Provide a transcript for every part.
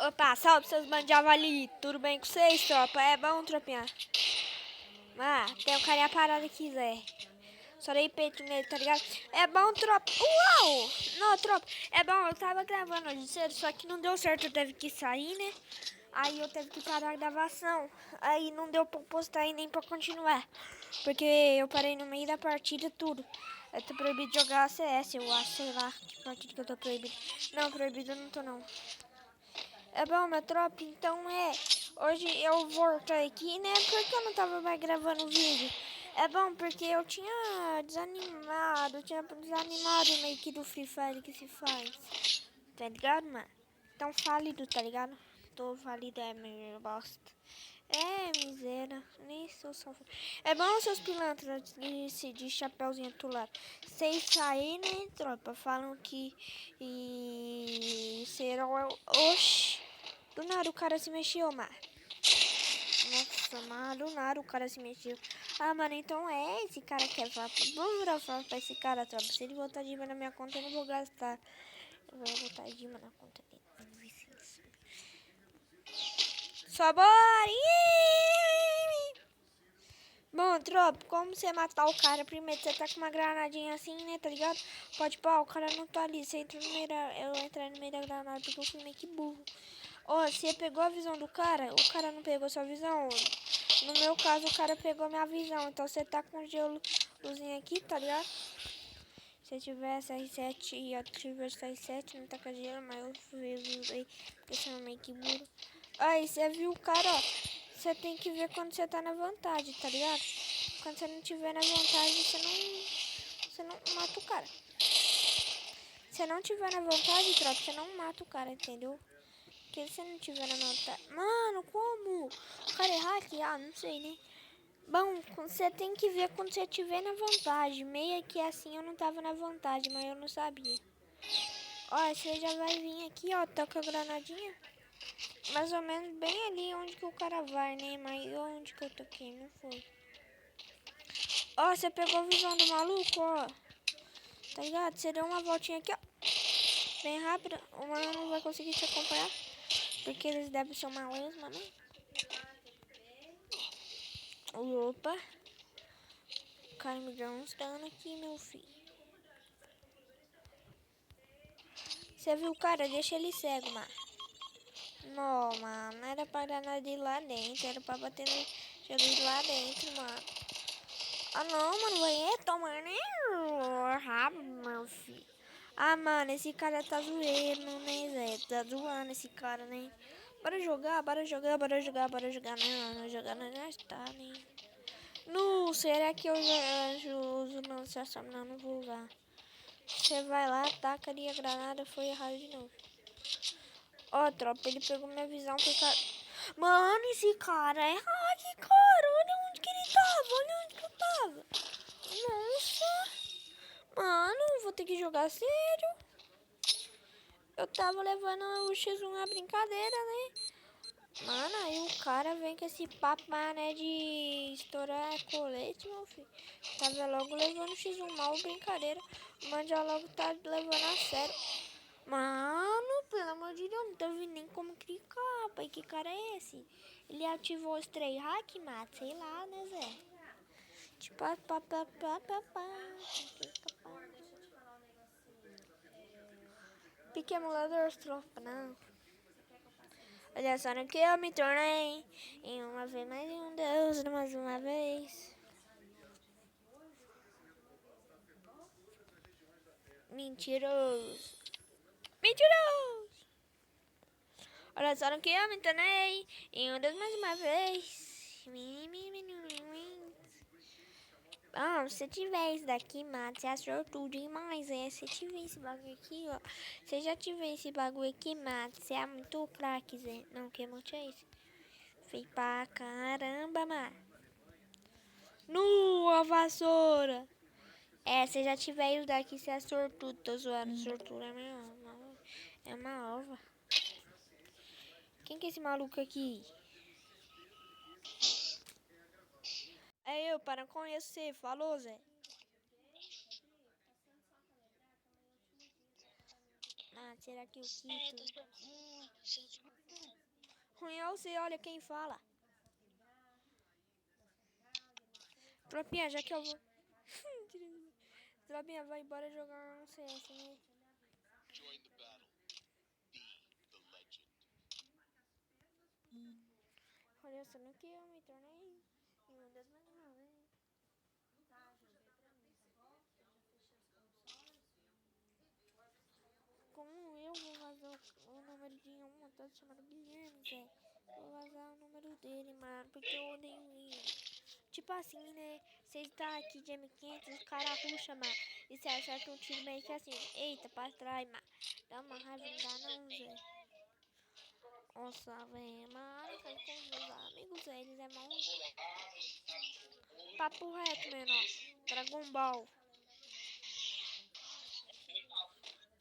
Opa, salve seus bandos de javali, tudo bem com vocês, tropa? É bom, tropinha? Tem um carinha parado aqui, Zé. Só dei peito nele, tá ligado? É bom, tropa. Uau! Não, tropa, é bom, eu tava gravando hoje cedo, só que não deu certo, eu teve que sair, né? Aí eu teve que parar a gravação. Aí não deu pra postar e nem pra continuar. Porque eu parei no meio da partida, tudo. Eu tô proibido de jogar CS, eu acho, sei lá, que partida que eu tô proibido. Não, proibido eu não tô, não. É bom, meu tropa, então hoje eu voltei aqui, né, porque eu não tava mais gravando vídeo. É bom, porque eu tinha desanimado meio que do Free Fire que se faz. Tá ligado, mano? Tão falido, tá ligado? Tô falido, é meu bosta. É, miséria, nem sou só. É bom, seus pilantras de chapéuzinho atulado. Vocês aí, né, tropa? Falam que. Serão. Oxi! Do nada o cara se mexeu, mano. Nossa, mano, do nada o cara se mexeu. Ah, mano, então esse cara quer falar. Vamos virar falar pra esse cara, tropa. Se ele botar Dima na minha conta, eu não vou gastar. Eu vou botar Dima na conta dele. Vamos ver se isso. Só bora! Bom, tropa, como você matar o cara primeiro? Você tá com uma granadinha assim, né, tá ligado? Pode pôr, o cara não tá ali. Você entra no meio eu entrei no meio da granada porque eu fui meio que burro. Ó, você pegou a visão do cara? O cara não pegou sua visão? No meu caso, o cara pegou minha visão. Então você tá com gelozinho aqui, tá ligado? Se tivesse R7 e ativesse R7, não tá com gelo, mas eu usei porque você é meio que burro. Aí, você viu o cara, ó. Você tem que ver quando você tá na vantagem, tá ligado? Quando você não tiver na vantagem, você não mata o cara. Se não tiver na vantagem, tropa, você não mata o cara, entendeu? Porque se você não tiver na vantagem... Mano, como? O cara é hack? Ah, não sei, né? Bom, você tem que ver quando você tiver na vantagem. Meio que assim eu não tava na vantagem, mas eu não sabia. Ó, você já vai vir aqui, ó, toca a granadinha. Mais ou menos bem ali onde que o cara vai, né? Mas onde que eu toquei? Não foi. Ó, você pegou a visão do maluco, ó. Tá ligado? Você deu uma voltinha aqui, ó. Bem rápida. O mano não vai conseguir te acompanhar. Porque eles devem ser uma lesma, né? Opa. O cara me deu uns danos aqui, meu filho. Você viu o cara? Deixa ele cego, mano. Não, mano. Não era pra dar nada ir lá dentro. Era pra bater no Jesus lá dentro, mano. Ah, não, mano. Vai tomar, né? Rabo, meu filho. Ah, mano. Esse cara tá zoeiro, né, Zé? Tá zoando esse cara, né? Bora jogar, bora jogar, bora jogar, bora jogar. Não jogar não já está, né? Não, será que eu já uso lançação? Não, não vou usar. Você vai lá, taca ali a granada, foi errado de novo. Ó, tropa, ele pegou minha visão por causa... Mano, esse cara é hack, cara. Olha onde que ele tava, olha onde que eu tava. Nossa. Mano, vou ter que jogar sério. Eu tava levando o X1 a brincadeira, né? Mano, aí o cara vem com esse papo, né, de estourar colete, meu filho. Tava logo levando o X1 mal, brincadeira. O mano já logo tá levando a sério. Mano, pelo amor de Deus, não tô vendo nem como clicar, pai. Que cara é esse? Ele ativou os 3 hack, mata, sei lá, né, Zé? Tipo, pique emulador, tropa, não. Olha só no que eu me tornei. Em uma vez mais um Deus, mais uma vez. Mentiroso. Mentiroso. Olha só no que eu me tornei. Em um Deus mais uma vez. Ah, se tiver esse daqui, mano, você achou tudo demais, é? Se tiver esse bagulho aqui, ó. Se já tiver esse bagulho aqui, mano, você é muito craque, Zé. Não, que monte é esse? Feio pra caramba, mano. A vassoura. É, se já tiver isso daqui, você é sortudo. Tô zoando, sortudo é uma ova. Quem que é esse maluco aqui? É eu, para conhecer. Falou, Zé. Ah, será que eu quito? Ruim é você, olha quem fala. Tropinha, já que eu vou... Tropinha, vai embora jogar um CS, né? Olha, eu não que eu me tornei uma das melhores. Como eu vou vazar o número de um tá chamado Guilherme, Zé. Vou vazar o número dele, mano, porque eu odeio ele. Tipo assim, né? Você tá aqui de M500, os caras ruxam, mano. E você acerta um tiro meio que assim, eita, pra trás, mano. Dá uma raiva, não dá não, Zé. Nossa, velho, mano, foi com os meus amigos, Zé, eles é mó... Papo reto, menor. Dragon Ball.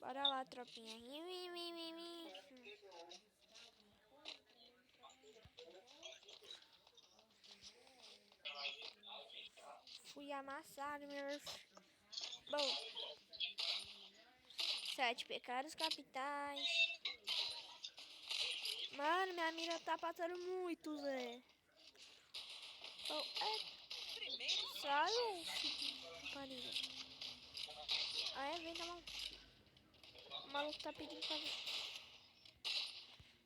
Bora lá, tropinha. Fui amassado, meus... Bom, 7 pecados capitais. Mano, minha mira tá passando muito, Zé. Oh, saiu, parinha. Ah, é, vem da mão. O maluco tá pedindo pra ver.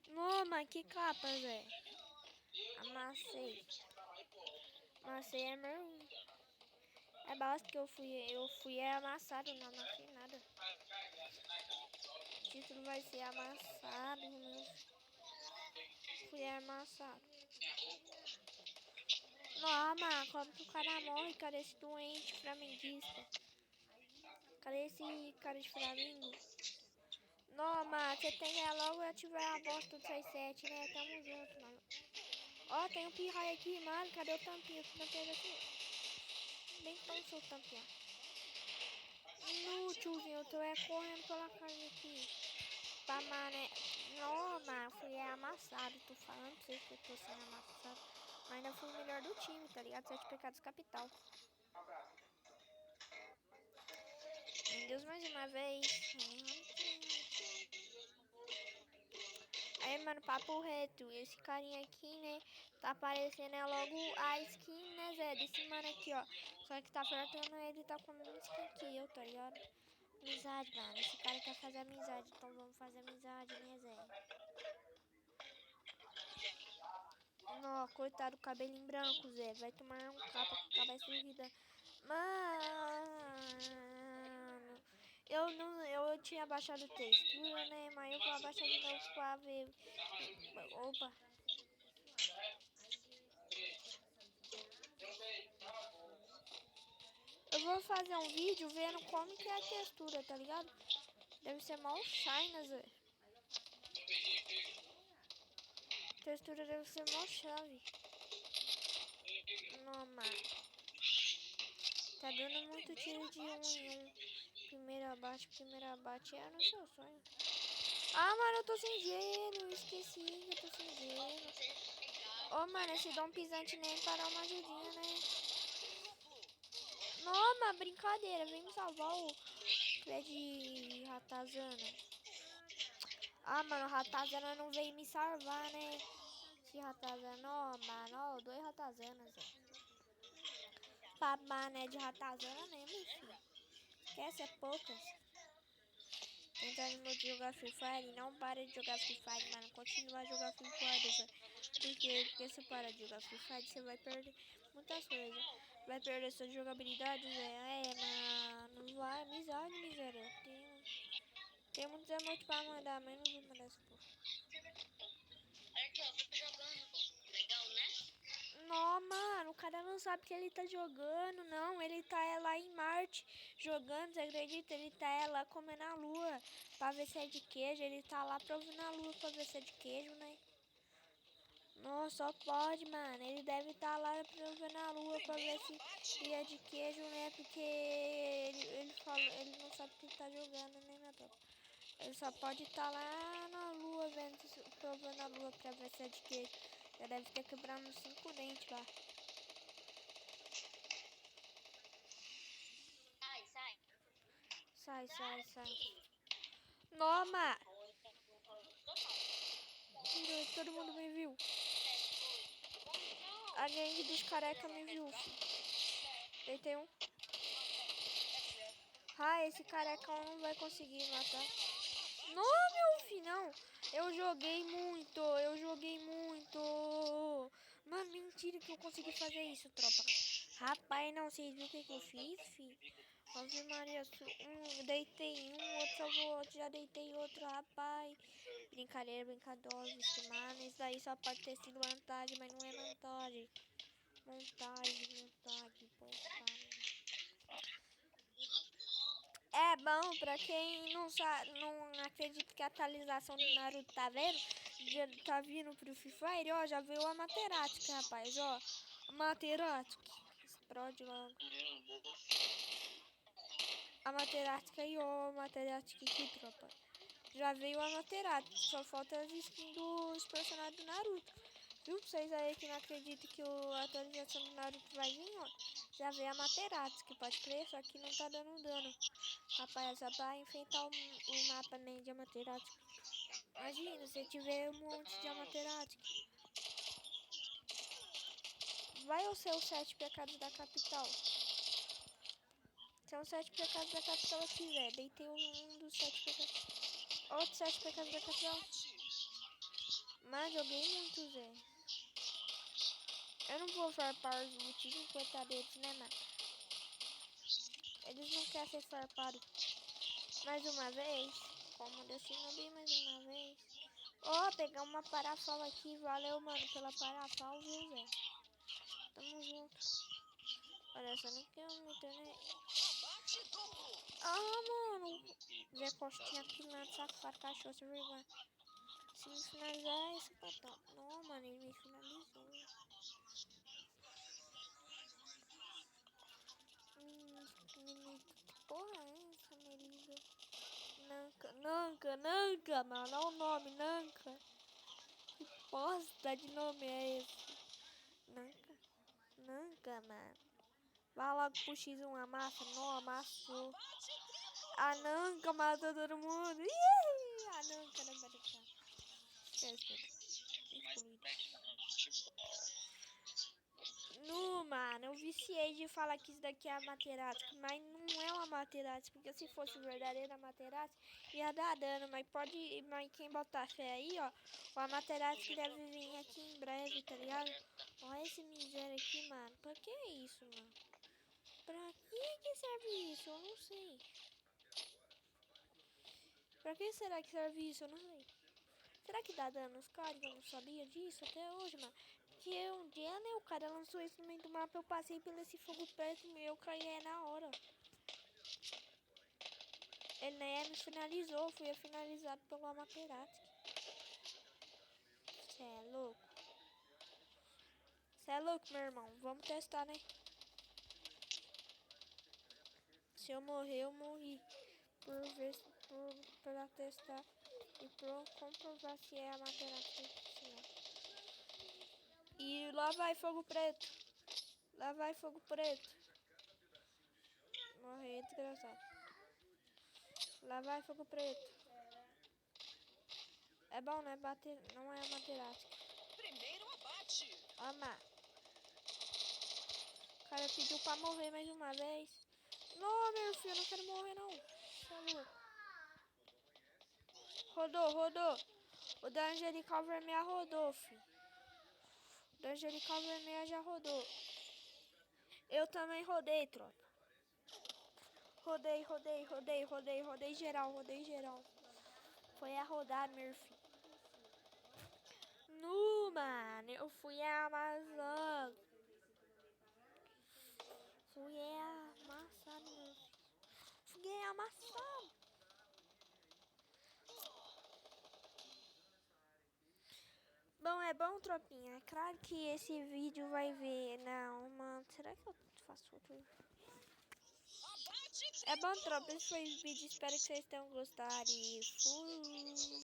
Não, mas que capa, Zé. Amassei. Amassei é meu... É basta que eu fui amassado, não amassei nada. O título vai ser amassado, meu. Fui amassado. Não, mano, como que o cara morre? Cadê esse doente flamenguista? Cadê esse cara de Flamengo? Não, mano, você tem que logo ativar a bosta do 67, né? Tamo junto, mano. Ó, tem um pirraia aqui, mano. Cadê o tampinha? O tampinha aqui. Bem tão seu tampinha. No tiozinho, eu tô correndo pela casa aqui. Pra mané. Não, mano, fui amassado. Tô falando pra vocês que eu tô sendo amassado. Mas ainda fui o melhor do time, tá ligado? 7 pecados capital. Meu Deus, mais uma vez. Aí, mano, papo reto. Esse carinha aqui, né? Tá aparecendo é logo a skin, né, Zé? Desse mano aqui, ó. Só que tá flertando ele, tá com a mesma skin que eu, tá ligado? Amizade, mano. Esse cara quer fazer amizade. Então vamos fazer amizade, né, Zé? Não, coitado do cabelinho branco, Zé. Vai tomar um capa com cabeça erguida. Mano, eu tinha baixado textura, né? Mas eu vou abaixar de novo pra ver. Opa. Eu vou fazer um vídeo vendo como que é a textura, tá ligado? Deve ser mal shine, Zé. A textura deve ser mal chave. Não, mano. Tá dando muito tiro de um em um. Primeiro abate é no seu sonho. Ah, mano, eu tô sem gelo. Esqueci que eu tô sem gelo. Ô, mano, esse dom pisante nem para uma ajudinha, né? Não, mas brincadeira. Vem me salvar o de Ratazana. Ah, mano, o Ratazana não veio me salvar, né? Esse Ratazana, ó, mano, ó, 2 Ratazanas, ó. Pra né, de Ratazana, né, meu filho? Esquece, é poucas. Entrar no modo de jogar Free Fire, não para de jogar Free Fire, mano. Continua a jogar Free Fire, Zé. Porque se para de jogar Free Fire, você vai perder muitas coisas. Vai perder sua jogabilidade, Zé. É, mano. Vai, amizade, miséria. Tem muitos emotes pra mandar, mas não vou mandar essa porra. Não, mano, o cara não sabe que ele tá jogando, não. Ele tá lá em Marte jogando, você acredita? Ele tá lá comendo a lua pra ver se é de queijo. Ele tá lá provando a lua pra ver se é de queijo, né? Não, só pode, mano. Ele deve estar lá provando a lua pra ver se é de queijo, né? Porque ele não sabe que ele tá jogando, né, minha tropa? Ele só pode estar lá na lua, provando a lua pra ver se é de queijo. Já deve ter quebrado uns 5 dentes lá. Sai. Noma! que todo mundo me viu. A gangue dos careca me viu, filho. Deitei um. Ah, esse careca não vai conseguir matar. Não, meu filho, não. Eu joguei muito. Mano, mentira que eu consegui fazer isso, tropa. Rapaz, não, vocês viram o que eu fiz, filho? Ave Maria, deitei um, outro salvou outro, já deitei outro, rapaz. Brincadeira, mano. Isso daí só pode ter sido vantagem, mas não é vantagem. Montagem, pô, é bom pra quem não sabe, não acredita que a atualização do Naruto tá vendo, já tá vindo pro Free Fire, ó, já veio a Materática, rapaz, ó. Materática, explode logo. A Materática aí, ó, Materática aqui, tropa. Já veio a Materática, só falta as skins dos personagens do Naruto. Viu? Vocês aí que não acreditam que a atualização do Naruto vai vir, ó. Já veio a Materática, pode crer, só que não tá dando dano. Rapaz, só pra enfeitar o mapa nem de Amaterasu. Imagina, se tiver um monte de Amaterasu. Vai ou ser os 7 pecados da capital? São 7 pecados da capital aqui, Zé. Deitei um dos 7 pecados. Outro 7 pecados da capital. Mas joguei muito, Zé. Eu não vou farpar os últimos 50 deles, né, mano? Eles não querem ser farpados. Mais uma vez. Como Deus te bem mais uma vez. Ó, pegar uma parafal aqui. Valeu, mano, pela parafal, viu, Zé? Tamo junto. Olha, só não quer muito, né? Ah, mano. Zé Costinha pilantra, safado, cachorro, sem vergonha. Se me finalizar, esse patão. Não, mano, ele me finalizou. Menino, que porra é essa, Melida? Nanca, mano. Olha o nome, Nanca. Que bosta de nome é esse? Nanca, mano. Vai logo pro X1, amassa. Não, amassou. A Nanca matou todo mundo. Ih, a Nanca não vai deixar. Esquece, não, mano, eu viciei de falar que isso daqui é a materática, mas não é uma materática, porque se fosse verdadeira materática, ia dar dano, mas quem botar fé aí, ó, o Amaterasu deve vir aqui em breve, tá ligado? Olha esse miséria aqui, mano, pra que isso, mano? Pra que serve isso? Eu não sei. Pra que será que serve isso? Eu não sei. Será que dá dano nos caras? Eu não sabia disso até hoje, mano. Que um dia, né, o cara lançou isso no meio do mapa, eu passei pelo esse fogo perto e eu caí na hora. Ele nem me finalizou, fui finalizado pelo Amaterasu. Cê é louco. Cê é louco, meu irmão. Vamos testar, né? Se eu morrer, eu morri. Pra testar e pra comprovar se é a Amaterasu. E lá vai fogo preto. Lá vai fogo preto. Morrer, desgraçado. Lá vai fogo preto. É bom, né? Bater não é a materática. Primeiro abate. Ama. O cara pediu pra morrer mais uma vez. Não, meu filho, eu não quero morrer, não. Falou. Rodou. O da Angelical Vermelha rodou, filho. O da Angelical Vermelha já rodou. Eu também rodei, tropa. Rodei geral. Foi a rodar, meu filho. No, mano, eu fui amassado. Fui amassado, meu filho. Fui amassado. Bom, é bom, tropinha. É claro que esse vídeo vai ver. Não, mano. Será que eu faço outro? É bom, tropa. Esse foi o vídeo. Espero que vocês tenham gostado. E fui.